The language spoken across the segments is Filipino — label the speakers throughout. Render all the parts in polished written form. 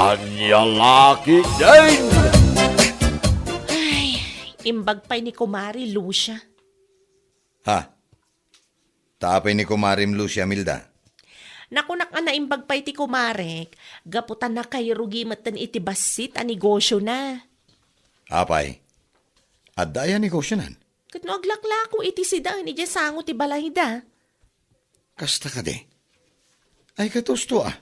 Speaker 1: Anya laki din!
Speaker 2: Ay, imbag pa'y ni Kumari Lucia.
Speaker 3: Ha? Tapay ni Kumarim Lucia Milda.
Speaker 2: Nakunak nga na imbag pa'y ti Kumarek, gaputan na kay rugi matan iti basit a negosyo na.
Speaker 3: Apay. At daya negosyo nan.
Speaker 2: Kat no aglaklako iti sidaan iti sango ti balahida.
Speaker 3: Kasta ka de. Ay katusto ah.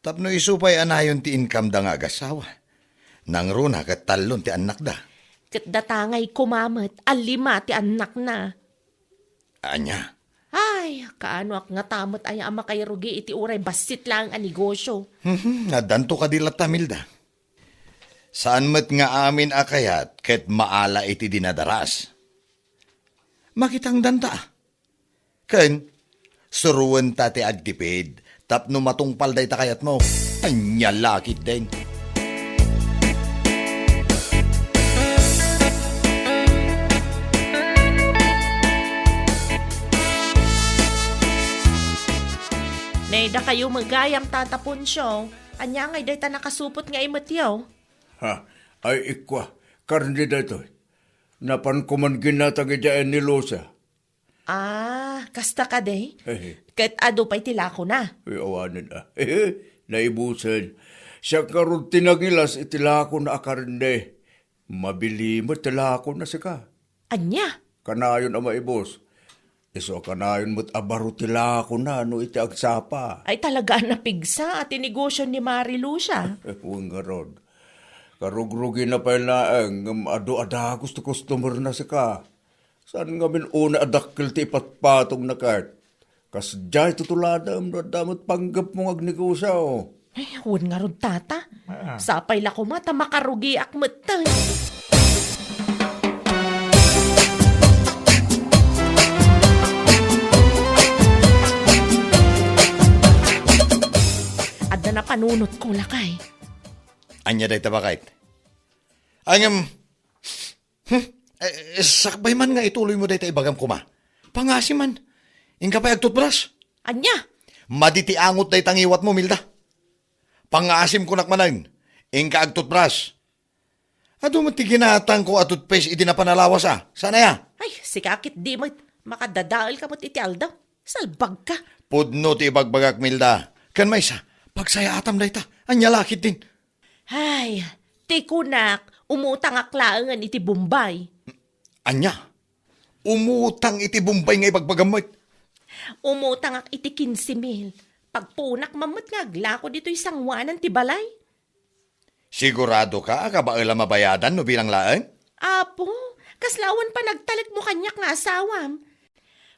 Speaker 3: Tapno isupay anayon ti income da nga agasawa. Nang runa kat talon ti anak da.
Speaker 2: Kat datangay kumamat, alima ti anak na.
Speaker 3: Anya.
Speaker 2: Ay, kaano ak nga tamot ay ama kay rugi iti uray basit lang a negosyo.
Speaker 3: Nadanto ka dilat Milda. Saan mat nga amin akayat ket maala iti dinadaras. Makitang danta. Ken, suruan ta ti agtipid, tapno matungpal day takayat mo. Anya lakit din.
Speaker 2: Naida kayo magayang tatapon siyo. Anya ngay day ta nakasupot nga imatyaw.
Speaker 4: Ha, ay ikwa, karni dito. Napan ko man ginatang idaan ni Lucia.
Speaker 2: Ah, kasta ka day?
Speaker 4: Hehe,
Speaker 2: Kat ado pa'y tilako na.
Speaker 4: ay awanan ah. Naibusan. Siya karon tinagilas itilako na akarne. Mabili mo tilako na sika.
Speaker 2: Anya?
Speaker 4: Kanayon ang maibos. Iso kanayon mo't abaro tilako na no iti agsapa.
Speaker 2: Ay talaga napigsa at inegosyo ni Marilu siya.
Speaker 4: Huwag nga ron. Karugrugi na pa laang ado-ada gusto customer na sika. Saan nga min una adakil ti ipatpatong na kart? Kas jay tutuladam na damot panggap mong agnegosyo.
Speaker 2: Ay, huwag nga ron tata. Sapay la kumata makarugi akmatay. Adda na panunot ko lakay.
Speaker 3: Anya day tabakait. Angam, sakbay man nga ituloy mo day ta ibagam kuma. Pangasi man. Ingka pa agtutbras.
Speaker 2: Anya?
Speaker 3: Maditi angot day tangiwat mo, Milda. Pangasim ko nakmanan. Ingka agtutbras. Ado mo ti ginatang ko atutpes iti na panalawas ah. Sana ya?
Speaker 2: Ay, sikakit di mo. Makadadaal ka mo't iti aldaw. Salbag ka.
Speaker 3: Pudno ti ibagbagak, Milda. Kan may sa, pagsaya atam day ta. Anya lakit din.
Speaker 2: Ay, ti kunak, umutang aklaangan iti Bombay.
Speaker 3: Anya? Umutang iti Bombay nga ibagbagamot.
Speaker 2: Umutang ak iti 15,000. Pagpunak mamot nga aglako dito isang wanan ti balay.
Speaker 3: Sigurado ka, kabaala mabayadan no bilang laeng?
Speaker 2: Apo, kaslawan pa nagtalik mo kanyak nga asawam.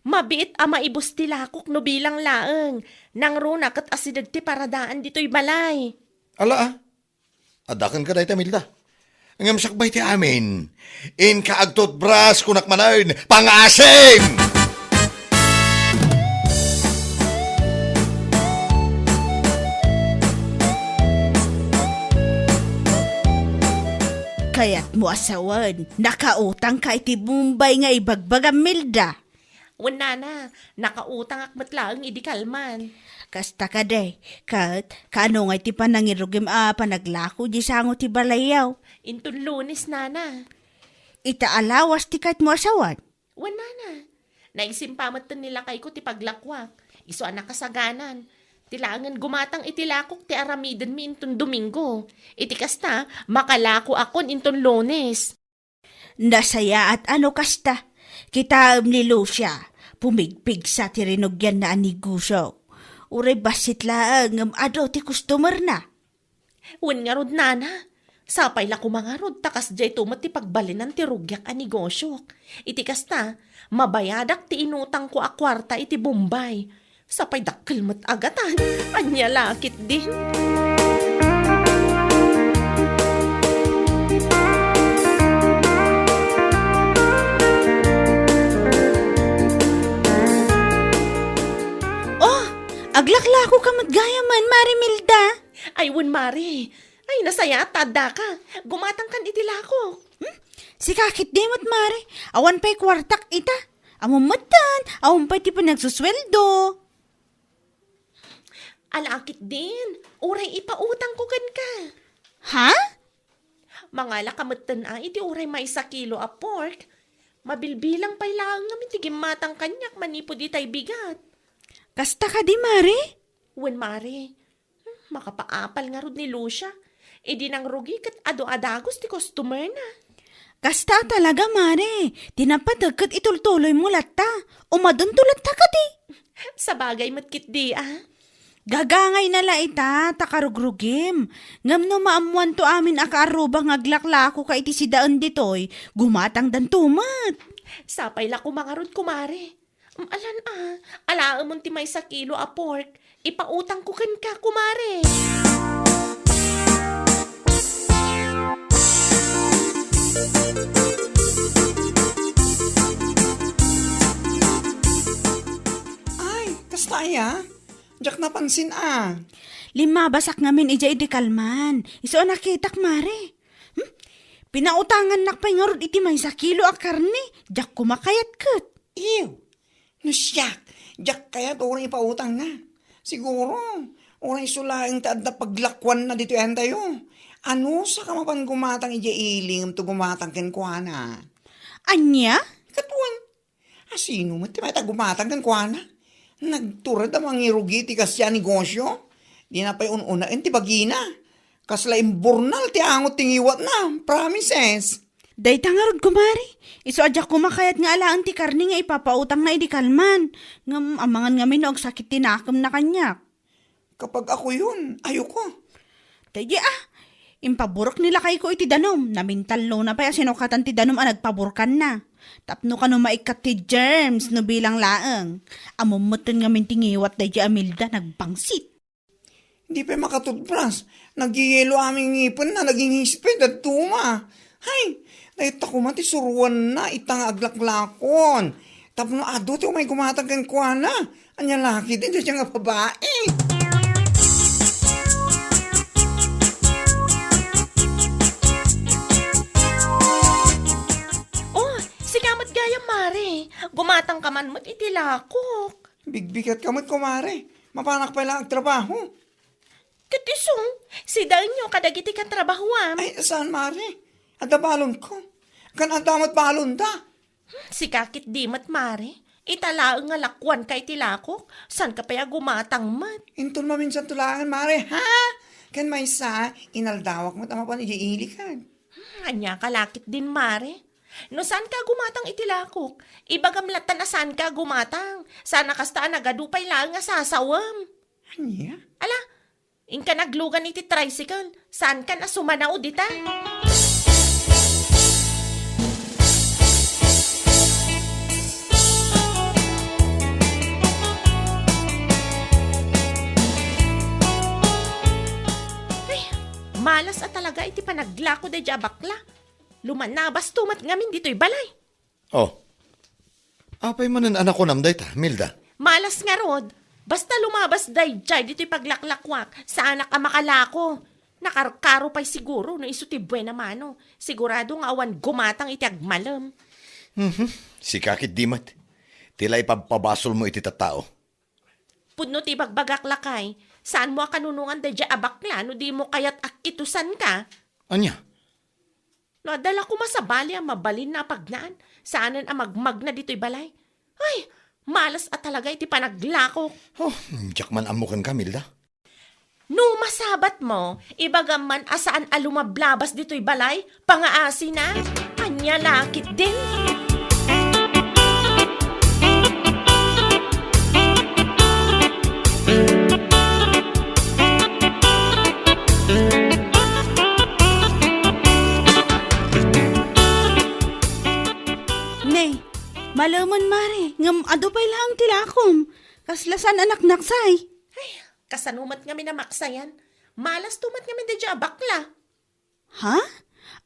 Speaker 2: Mabiit ama ibus ti lakok no bilang laeng. Nang runa kat asidag ti paradaan dito'y balay.
Speaker 3: Ala ah. Adakan ka dahi Milda. Ngam sakbay ti amin. In kaagtot bras kunak manayon. Pangasim!
Speaker 5: Kaya't mo asawan, nakautang ka iti Bombay nga ibagbagam Milda.
Speaker 2: Wala na, nakautang ak matlaang idi kalman.
Speaker 5: Kasta ka day, kat kano nga iti panangirugim panaglako di sango ti balayaw.
Speaker 2: Intun Lunes nana.
Speaker 5: Itaalawas ti kat mo asawan.
Speaker 2: Wala na. Naisimpamat nila kay ko ti paglakwak. Iso anak kasaganan. Tilangan gumatang itilakok ti aramidan mi intun Domingo. Iti kasta, makalako akon intun Lunes.
Speaker 5: Nasaya at ano kasta, kita ni Lucia, pumigpig sa tirinogyan na aniguso. Uray basit lang ado ti customer na.
Speaker 2: Wen nga rod nana. Sapay la ko mga rod takas jay tumat ti pagbalinan ti rugyak a negosyo. Iti kasta, mabayadak ti inutang ko a kwarta iti Bombay. Sapay dakkel mat agatan. Anya lakit din.
Speaker 5: Aglaklako ka matgayaman, Marimilda.
Speaker 2: Ay, wen mari. Ay, nasaya tada ka. Gumatang kan itilako.
Speaker 5: Si kakit demot, Mari. Awan pa'y kwartak ita. Amamatan, awan pa'y ti panagsusweldo.
Speaker 2: Alakit din. Uray ipautang ko kan ka.
Speaker 5: Ha?
Speaker 2: Mga lakamatan iti uray may 1 kilo a pork. Mabilbilang pa'y lang namin tigim matang kanyak manipod itay bigat.
Speaker 5: Kasta ka di, Mare?
Speaker 2: Wen mare, makapaapal nga rod ni Lucia. Di nang rugi kat ado-adagos ti customer na.
Speaker 5: Kasta talaga, Mare. Tinapatagkat itultuloy mo latta. Umadon latta ka di.
Speaker 2: Sa bagay matkit di
Speaker 5: Gagangay na la ita, takarugrugim. Ngam no maamuan to amin akaaruba ngaglaklako ka iti sidaan ditoy, gumatang dan tumat.
Speaker 2: Sapay la kumangarod kumare. Alan alaamon ti may 1 kilo a pork. Ipautang ko kan ka kumare.
Speaker 6: Ay, kastaya. Diyak napansin
Speaker 5: 5 basak ngamin ija iti kalman. Iso nakitak, Mare. Pinautangan nakpay nga rod iti may 1 kilo a karne. Diyak kumakayat kat.
Speaker 6: Ew! Nusyak! Diyak kaya orang ipautang na. Siguro, orang isulaing taad na paglakwan na dito yan tayo. Ano sa kamapan gumatang ija iling to gumatang kenkwana?
Speaker 5: Anya?
Speaker 6: Katuan, asino mo ti may gumatang kenkwana? Nagturad ang mga irugi ti kasya negosyo. Di na pa'y ununain ti bagina. Kasla imburnal ti angot tingiwat na. Promises.
Speaker 5: Day tangarod kumari. Iso adyak kumakayat nga alaan ti karni nga ipapautang na idi kalman. Ngam amangan nga minog sakit tinakam na kanyak.
Speaker 6: Kapag ako yun, ayoko.
Speaker 5: Day impaburok nila kay ko iti danom. Namintalo na pa sinukatan ti danom nagpaburkan na. Tapno ka no maikat ti germs no bilang laang. Amumutin nga mintingiwat day di Amilda nagbangsit.
Speaker 6: Hindi pa makatudbras. Nagyelo aming ngipon na naging hisped at tuma. Hay, nahita ko mati suruan na itang aglaklakon. Tapno ado ti umay gumatang kan kuana. Anya laki din siya nga babae.
Speaker 2: Sigamat gaya mare. Gumatang ka man mo't itilakok.
Speaker 6: Bigbigat kamot kumare. Mapanak pa lang ang trabaho.
Speaker 2: Katisong, si daan nyo kadagiti kan trabahuam.
Speaker 6: Ay, saan mare? Ada balon ko. Kan adamot balon da.
Speaker 2: Si kakit di mat mare. Italaang nga lakwan kay tilakok. San ka paya gumatang mat?
Speaker 6: Intun maminsan tulangan mare. Ha? Kan may sa inaldawak mo tama pa iilikan.
Speaker 2: Anya kalakit din mare. No saan ka gumatang itilakok? Ibagamlatan na saan ka gumatang. Sana kastaan nagadupay lang nga sasawam.
Speaker 6: Anya?
Speaker 2: Ala, inka naglugan iti tricycle. Saan ka na sumanao dita? Ay, malas at talaga iti panaglako de jabakla. Lumanabas tumat ngamin dito'y balay.
Speaker 3: Oh, apay manan anak ko namday ta, Milda.
Speaker 2: Malas nga rod. Basta lumabas day jay dito'y paglaklakwak. Sa anak ka makalako. Nakarkaro pa'y siguro no iso ti buena mano. Sigurado nga awan gumatang iti agmalam.
Speaker 3: Si kakit dimat. Tila ipagpabasol mo iti tatao.
Speaker 2: Pudno ti bagbagak lakay. Saan mo kanunungan day jay abakla no di mo kayat akitusan ka?
Speaker 3: Anya?
Speaker 2: No, adala ko masabali ang mabalin na pagnaan. Saanan ang magmag na dito'y balay. Ay, malas at talaga iti panaglako.
Speaker 3: Oh, jakman amukan ka, Milda.
Speaker 2: No masabat mo, ibagam man asaan alumablabas dito'y balay, pangaasi na, anya lakit din.
Speaker 5: Malaman, Mare, ngam adupay lang tilakom. Kaslasan anak naksay.
Speaker 2: Ay, kasanumat nga minamaksayan. Malas tumat nga minadya bakla.
Speaker 5: Ha?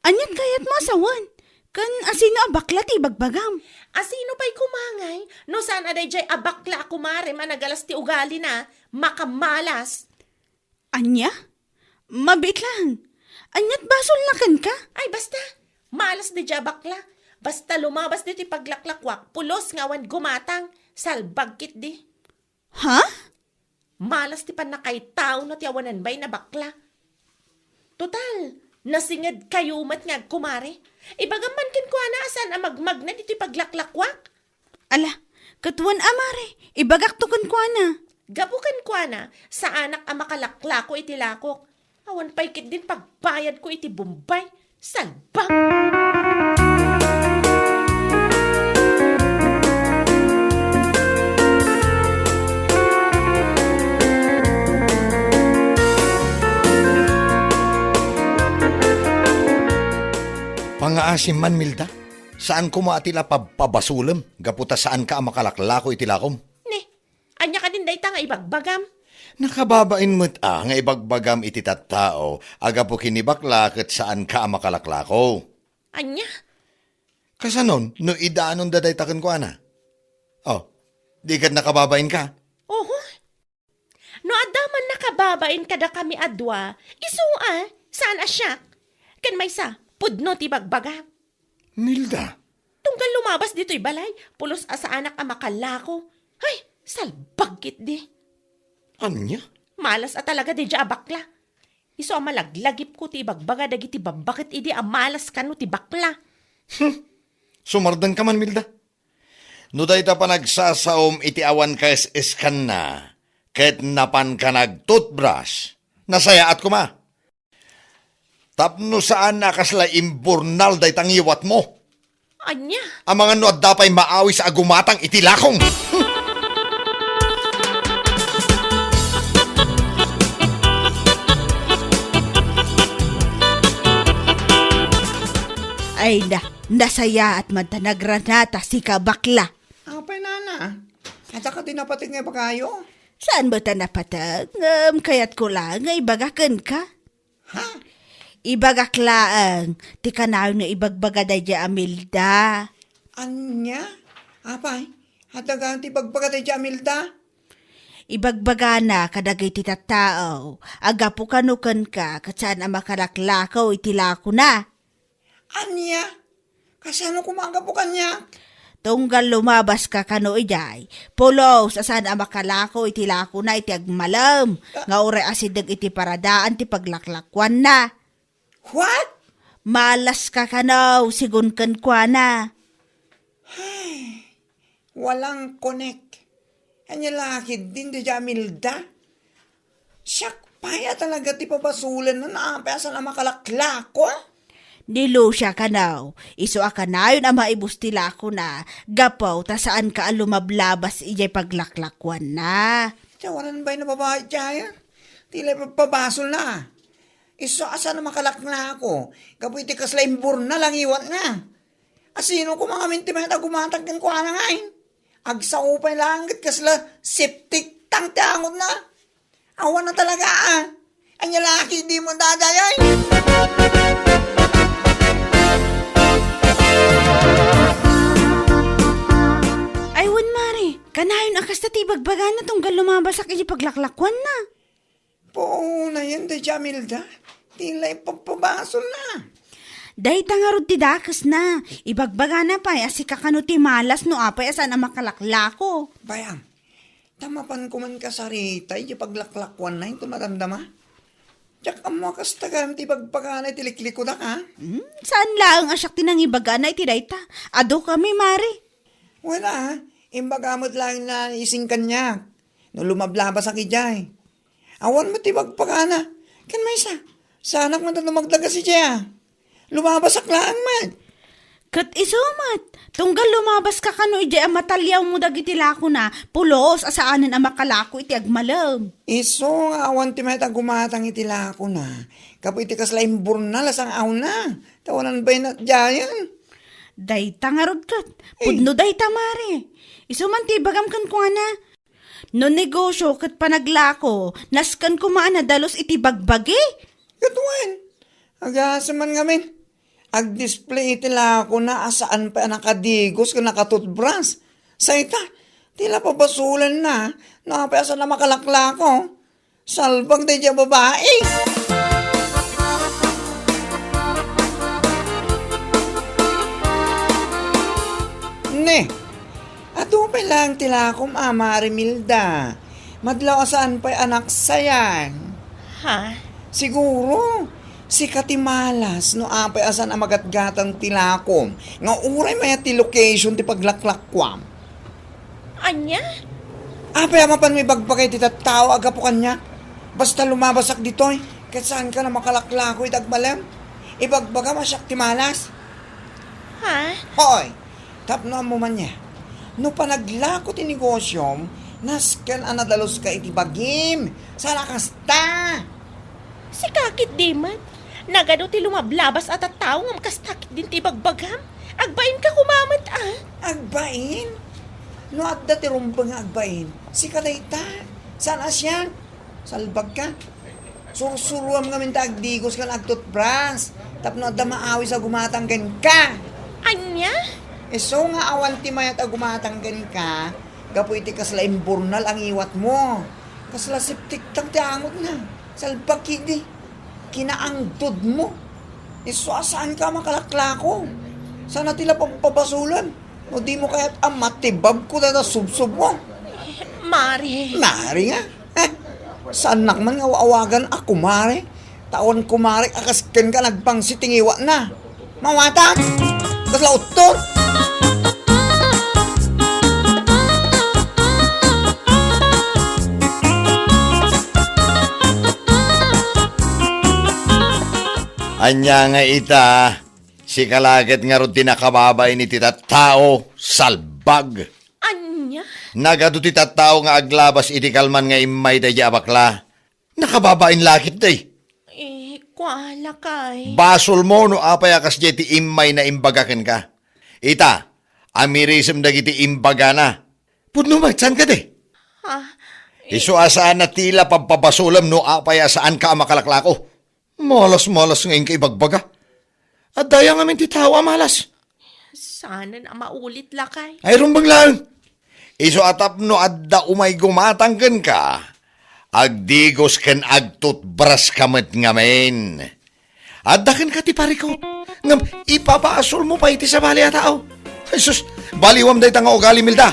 Speaker 5: Anyat kayat mo asawan? Kan asino abakla ti bagbagam?
Speaker 2: Asino pa'y kumangay? No saan aday jay abakla kumare managalas ti ugali na, makamalas.
Speaker 5: Anya? Mabit lang. Anyat basol na kan ka?
Speaker 2: Ay, basta. Malas di jay bakla. Basta lumabas dito paglaklakwak, pulos ngawan gumatang, salbagkit di.
Speaker 5: Ha?
Speaker 2: Malas ti pan na kay tao na tiyawanan bay na bakla. Total, nasingad kayo mat nga kumare. Ibagaman kin ko na asan amagmag na dito paglaklakwak.
Speaker 5: Ala, katuan amare, ibagak to kun kwa na.
Speaker 2: Gabukan ko na sa anak ang makalaklako iti lakok. Awan paikit din pagbayad ko iti Bombay. Salbang!
Speaker 3: Pangaasim man, Milda. Saan ko maatila pabasulam? Gaputa saan ka ang makalaklako itilakom?
Speaker 2: Ne, anya ka din dayta nga ibagbagam.
Speaker 3: Nakababain mo't nga ibagbagam iti tattao, aga po kinibakla ket saan ka ang makalaklako.
Speaker 2: Anya?
Speaker 3: Kasanon, no idaanon daday taken ko ana? Oh, di kat nakababain ka?
Speaker 2: Oho. No adaman nakababain kada kami adwa, isua, saan asyak? Kan may sa, pudno ti bagbaga.
Speaker 3: Nilda,
Speaker 2: Tunggal lumabas dito'y balay, pulos asa anak ang makalako. Ay, salbagkit di.
Speaker 3: anya?
Speaker 2: Malas at talaga di dya bakla. Iso ang malaglagip ko ti bagbaga dagiti babakit idi ang malas kano ti bakla.
Speaker 3: Sumardan ka man, Milda. No day ta pa nagsasaom iti awan ka iskan na, ket napan ka nag-toothbrush, nasaya at kuma. Tapno saan nakasla imburnal day tangiwat mo.
Speaker 2: Anya?
Speaker 3: Ang mga no at dapay maawi sa agumatang itilakong.
Speaker 5: Ay na, nasaya at mantanagranata si kabakla.
Speaker 6: Apay nana. At saka tinapatig nga pa kayo.
Speaker 5: Saan ba ta napatag? Kayat ko lang nga ibagakan ka.
Speaker 6: Ha?
Speaker 5: Ibagaklaang, ti kanaw na ibagbaga da dya Amilda.
Speaker 6: Anya? Apay? Hatagang ti pagpagatay di Amilda?
Speaker 5: Ibagbaga na kadagay ti tattao. Aga po kanukan ka, katsaan ang makalaklakaw itilako na.
Speaker 6: Anya? Kasano kumaga po kanya?
Speaker 5: Tunggal lumabas ka kano ijay. Pulos, asan ang makalako itilako na iti agmalam. Nga ure asidag iti paradaan ti paglaklakwan na.
Speaker 6: What?
Speaker 5: Malas ka kanaw, sigun kan kwa na.
Speaker 6: Walang connect. Anya lakid din di Amilda? Siyak paya talaga ti papasulan na naapayasan ang makalaklako.
Speaker 5: Nilo siya kanaw. Iso ka na yun ang maibustila ko na. Gapaw, ta saan ka lumablabas ijay paglaklakwan na.
Speaker 6: Tawanan ba yung nababahay dyan? Tila pabasol na. Iso asa na makalakla ako. Kapoy ti kaslaimbur na lang iwan na. Asino ko mga mintimeta gumatag kan ko na ngayon. Agsaupay langit kasla septic tang tiangot na. Awan na talaga ah. Anya laki di mo dadayay.
Speaker 5: Aywan mare, kanayon akas na tibagbaga na tunggal lumabasak ijay paglaklakwan na.
Speaker 6: Po na yan di Jamilda. Tila ipapabasol na.
Speaker 5: Day tangarod ti dakas na. Ibagbaga na pa, asi kakano ti malas no apay asan ang makalaklako.
Speaker 6: Bayang, tamapan ko man kasaritay di paglaklakwan na yung tumatandama. Tsak ang mga kastagan ti pagpakanay tilikliko na ka.
Speaker 5: Saan lang asyak tinang ibaga na iti dayta? Ado kami mare.
Speaker 6: Wala, imbagamot lang na ising kanya. No lumablabas ang kijay. Awan mo ti pagpakana. Kan may sa anak mo na magdaga si Jaya. Lumabas ang laan man.
Speaker 5: Kat isumat, tunggal lumabas ka kano ijay ang matalyaw mo dagiti lako na, pulos asaanan ang makalako iti agmalam.
Speaker 6: Iso nga awan ti may gumatang itila ko na. Kapo iti kaslaim burnal asang aw na. Tawanan ba na Jayan?
Speaker 5: Day tangarod kat, pudno day tamare. Isuman ti bagam kan ko na. No negosyo kat panaglako, naskan kumaan na dalos iti bagbagi.
Speaker 6: Katuan. Agasa man ngamin. Ag-display itila ko na asaan pa nakadigos ka nakatutbras. Sa ita, tila papasulan na. Nakapasa na makalakla ko. Salbang di dyan babae. Ne, ato pa lang tila ko Mama Remilda. Madlaw saan pa'y anak sayan?
Speaker 2: Ha?
Speaker 6: Siguro, si Katimalas no apay asan ang magatgatang tilakom. Nga uray maya ti location ti paglaklakwam.
Speaker 2: Anya?
Speaker 6: Apay amapan may bagbagay ti tattawa aga po kanya. Basta lumabasak ditoy, kahit saan ka na makalaklakoy dagbalem. Ibagbaga masyak ti malas.
Speaker 2: Ha?
Speaker 6: Hoy, tapno mo man niya. No panaglako ti negosyom, nasken anadalos ka iti bagim. Sana kasta.
Speaker 2: Si kakit di man. Nagano ti lumablabas at at tao nga makastakit din ti bagbagam. Agbain ka kumamat
Speaker 6: Agbain? No adda ti rumpa nga agbain. Si kadayta. Saan asyan? Salbag ka. Sursuruam nga minta agdigos ka nagtot bras. Tapno adda maawi sa gumatanggan ka.
Speaker 2: Anya?
Speaker 6: So nga awan ti mayat agumatanggan ka. Gapo iti kasla imburnal ang iwat mo. Kasla siptik tang ti angot na. Salbag kidi. Kinaangtod mo. Saan ka makalaklako? Sana tila pagpapasulan. O di mo kaya't amatibab ko na subsub mo.
Speaker 2: Mari.
Speaker 6: Mari nga. Saan nakman nga awagan ako, Mari? Taon ko, Mari, akasken ka nagpangsitingiwa na. Mawata! Kasla utot!
Speaker 3: Anya nga ita, si kalaget nga ron tinakababay ni tita tao, salbag.
Speaker 2: Anya?
Speaker 3: Nagado tita tao nga aglabas iti kalman nga imay da bakla. Nakababain lakit day.
Speaker 2: Kuala kay.
Speaker 3: Basol mo no apay akas ti imay na imbagaken ka. Ita, amirisem dagiti imbaga na. Pudno magtsan ka day.
Speaker 2: Ha?
Speaker 3: Iso asaan na tila pampabasulam no apay asaan ka makalaklako. Malas-malas ngayon kay bagbaga. At daya nga ti tawa malas.
Speaker 2: Sana na maulit lakay.
Speaker 3: Ay rumbang lang. Iso atap no adda umay gumatanggan ka. Agdigos ken agtutbras kamet ngamen. Adda ken ka ti parikot. Ngam ipapasol mo pa iti sa bali a tao. Jesus, baliwam day tanga ugali milda.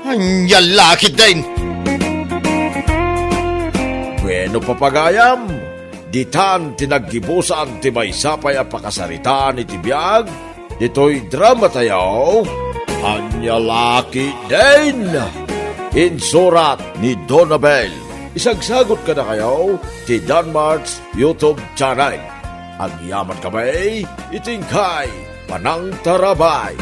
Speaker 3: Anyal lakit din.
Speaker 1: Bueno papagayam, ditan tinaggibusan ti may sapay a pakasaritaan iti biyag, dito'y drama tayaw, Anyalaki din! Insurat ni Donabel. Isagsagot ka na kayo ti Danmarks YouTube channel. Ang yaman kamay, itingkay, panang tarabay.